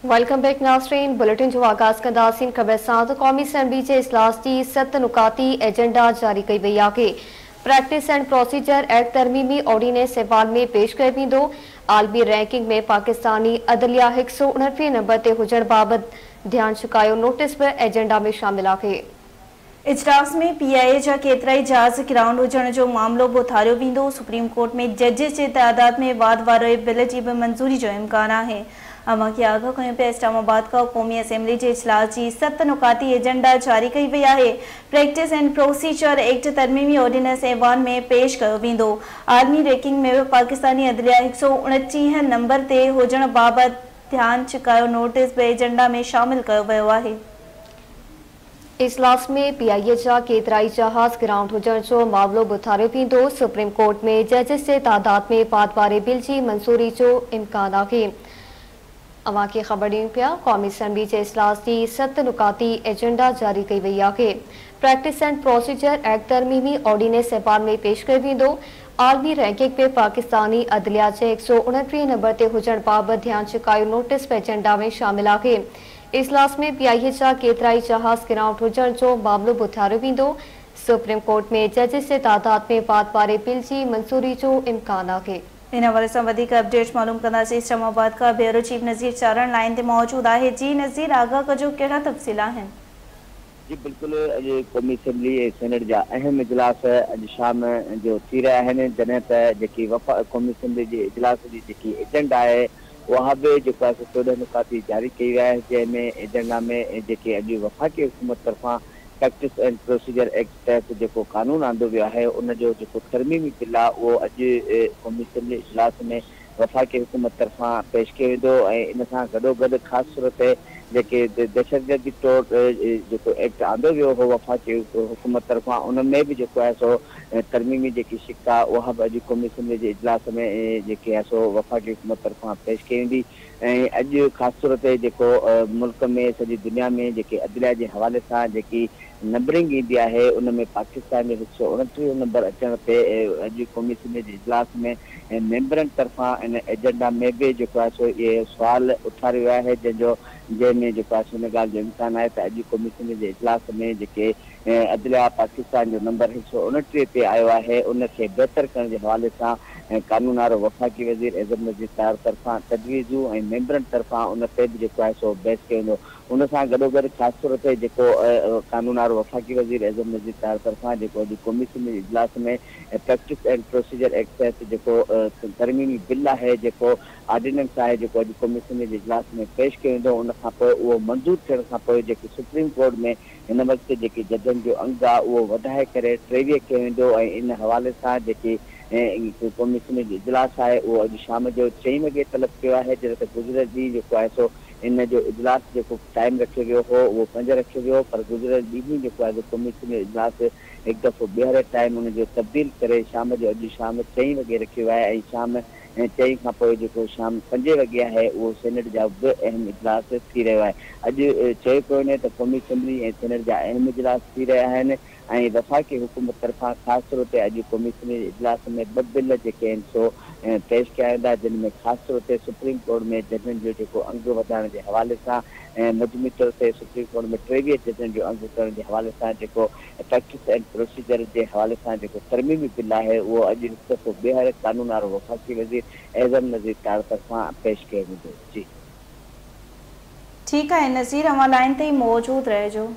Welcome back नाज़रीन। Bulletin जो आगाज़ कंदासीं ख़बर सां त क़ौमी असम्बली जे इजलास जी 7 नुकाती एजेंडा जारी कई वई आहे। प्रैक्टिस एंड प्रोसीजर एक्ट तरमीमी ऑर्डिनेंस ऐवान में पेश कयो वेंदो। आलमी रैंकिंग में पाकिस्तानी अदलिया 129 नंबर ते हुजण बाबति ध्यान चुकायो नोटिस बि एजेंडा में शामिल आहे। इजलास में PIA जा केतिराई जहाज़ ग्राउंड हुजण जो मामलो बि उथारियो वेंदो। सुप्रीम कोर्ट में जजिस जे तइदाद में वाध वारे बिल जी बि मंज़ूरी जो इम्कान आहे। अवां खे आगाह कयूं पिया इस्लामाबाद खां क़ौमी असम्बली जे इजलास जी 7 नुकाती एजेंडा जारी कई वई आहे। प्रैक्टिस एंड प्रोसीजर एक्ट तरमीमी ऑर्डिनेंस ऐवान में पेश कयो वेंदो। आलमी रैंकिंग में बि पाकिस्तानी अदलिया 129 नंबर ते हुजण बाबति ध्यान चुकायो नोटिस बि एजेंडा में शामिल कयो वियो आहे। इजलास में PIA जा केतिराई जहाज़ ग्राउंड हुजण जो मामलो बि उथारियो वेंदो। सुप्रीम कोर्ट में जजिस जे तादाद में वाध वारे बिल जी मंज़ूरी जो इम्कान आहे। अवां खे ख़बर ॾियूं पिया क़ौमी असम्बली जे इजलास जी 7 नुकाती एजेंडा जारी कई वई आहे। प्रैक्टिस एंड प्रोसीजर एक्ट तरमीमी ऑर्डिनेंस ऐवान में पेश कयो वेंदो। आलमी रैंकिंग में पाकिस्तानी अदलिया जे 129 नंबर ते हुजण बाबति ध्यान चुकायो नोटिस बि एजेंडा में शामिल आहे। इजलास में PIA जा केतिराई जहाज़ ग्राउंड हुजण जो मामलो बि उथारियो वेंदो। सुप्रीम कोर्ट में जजिस जे तादाद में वाध वारे बिल जी मंज़ूरी जो इम्कान आहे। इन हवाले से वधिक अपडेट्स मालूम कंदासीं। इस्लामाबाद का ब्यूरो चीफ नज़ीर चारण लाइन ते मौजूद है। जी नज़ीर, आगाह कजो कहिड़ा तफ़सील आहिनि? जी बिल्कुल, अॼु क़ौमी असम्बली ऐं सेनेट जा अहम इजलास अॼु शाम जो थी रहिया आहिनि, जॾहिं त जेकी क़ौमी असम्बली जे इजलास जी जेकी एजेंडा आहे उहा बि जेको आहे 14 नुकाती जारी कई विया आहे, जंहिंमें एजेंडा में जेके अॼु वफ़ाक़ी हुकूमत तरफ़ां प्रैक्टिस एंड प्रोसीजर एक्ट तहत जेको कानून आंदो वियो आहे उन जो जेको तरमीमी बिल आहे उहो अॼु क़ौमी असम्बली इजलास में वफ़ाक़ी हुकूमत तरफ़ां पेश कयो वेंदो। ऐं इन सां गॾोगॾु ख़ासि तौर ते जेके दहशतगर्दी तौर जेको एक्ट आंदो वियो हो वफ़ाक़ी हुकूमत तरफ़ां, उन में बि जेको आहे सो तरमीमी जेकी शिक आहे उहा बि अॼु क़ौमी असम्बली जे इजलास में जेके आहे सो वफ़ाक़ी हुकूमत तरफ़ां पेश कई वेंदी। ऐं अॼु ख़ासि तौर ते जेको मुल्क में सॼी दुनिया में जेके अदलिया जे हवाले सां जेकी नंबरिंग ईंदी आहे उन में पाकिस्तान में 129 नंबर अचण ते अॼु क़ौमी असम्बली जे इजलास में मेंबरनि तरफ़ां इन एजेंडा में बि जेको आहे सो इहे सुवाल उथारियो वियो आहे, जंहिंमें जेको आहे हिन ॻाल्हि जो इम्कान आहे त अॼु क़ौमी असम्बली जे इजलास में जेके अदलिया पाकिस्तान जो नंबर 129 ते आयो आहे उनखे बहितर करण जे हवाले सां कानून वारो वफ़ाक़ी वज़ीर एज़म नज़ीर तार तरफ़ां तजवीज़ूं ऐं मेंबरनि तरफ़ां उन ते बि जेको आहे सो बहस कयो वेंदो। उन सां गॾोगॾु ख़ासि तौर ते जेको कानून वारो वफ़ाक़ी वज़ीर एज़म नज़ीर तार तरफ़ां जेको अॼु क़ौमी असम्बली इजलास में प्रैक्टिस एंड प्रोसीजर एक्ट तहत जेको तरमीमी बिल आहे, जेको ऑर्डिनेंस आहे, जेको अॼु क़ौमी असम्बली जे इजलास में पेश कयो वेंदो, उन खां पोइ उहो मंज़ूर थियण खां पोइ जेकी सुप्रीम कोर्ट में हिन वक़्तु जेकी जजनि जो अंग आहे उहो वधाए करे 23 कयो वेंदो। ऐं इन हवाले सां जेकी क़ौमी असम्बली जो इजलास आहे उहो अॼु शाम जो 6 वॻे तलब कयो आहे, जॾहिं त गुज़िरियल ॾींहुं जेको आहे सो इन जो इजलास जेको टाइम रखियो वियो हो उहो 5 रखियो वियो, पर गुज़िरियल ॾींहुं जेको आहे क़ौमी असम्बली जो इजलास हिकु दफ़ो ॿीहर टाइम उनजो तब्दील करे शाम जो अॼु शाम 6 वॻे रखियो आहे। ऐं शाम 6 खां पोइ जेको शाम 5 वॻे आहे उहो सेनेट जा बि अहम इजलास थी रहियो आहे। अॼु चयो पियो वञे त क़ौमी असम्बली ऐं सेनेट जा अहम इजलास थी रहिया आहिनि ऐं वफ़ाक़ी हुकूमत तरफ़ां ख़ासि तौर ते अॼु क़ौमी असम्बली जे इजलास में 2 बिल जेके आहिनि सो पेश कया वेंदा, जिन में ख़ासि तौर ते सुप्रीम कोर्ट में जजनि जो जेको अंग वधाइण जे हवाले सां ऐं मजमूई तौर ते सुप्रीम कोर्ट में 23 जजनि जो अंग करण जे हवाले सां जेको प्रैक्टिस एंड प्रोसीजर जे हवाले सां जेको तरमीमी बिल आहे उहो अॼु हिकु दफ़ो ॿीहर कानून वारो वफ़ाक़ी वज़ीर एज़म नज़ीर तार तरफ़ां पेश कयो वेंदो। जी ठीकु आहे नज़ीर, अवां लाइन ते ई मौजूद रहिजो।